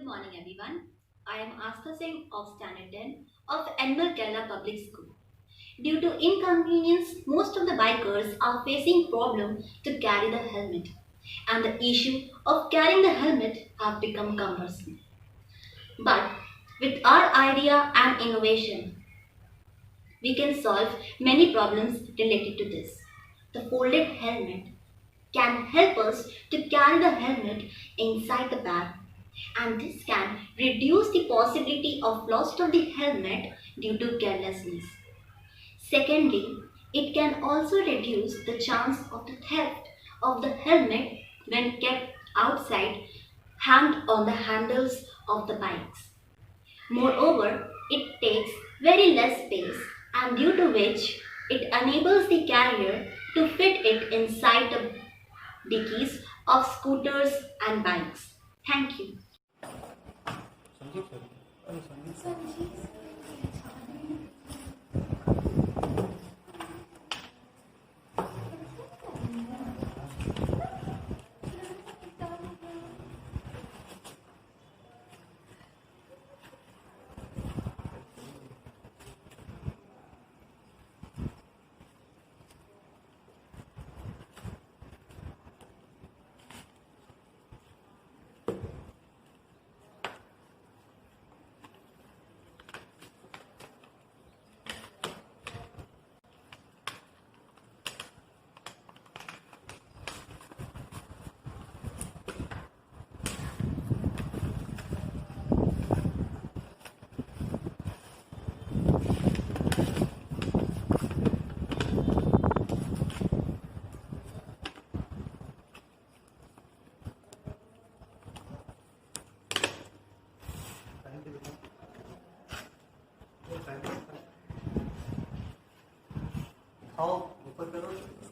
Good morning, everyone. I am AASTHA Singh of Standard 10 of Animal Kerala Public School. Due to inconvenience, most of the bikers are facing problem to carry the helmet, and the issue of carrying the helmet have become cumbersome. But with our idea and innovation, we can solve many problems related to this. The folded helmet can help us to carry the helmet inside the bag, and this can reduce the possibility of loss of the helmet due to carelessness. Secondly, it can also reduce the chance of the theft of the helmet when kept outside hanged on the handles of the bikes. Moreover, it takes very less space, and due to which it enables the carrier to fit it inside the dickies of scooters and bikes. Thank you. खाओ ऊपर करो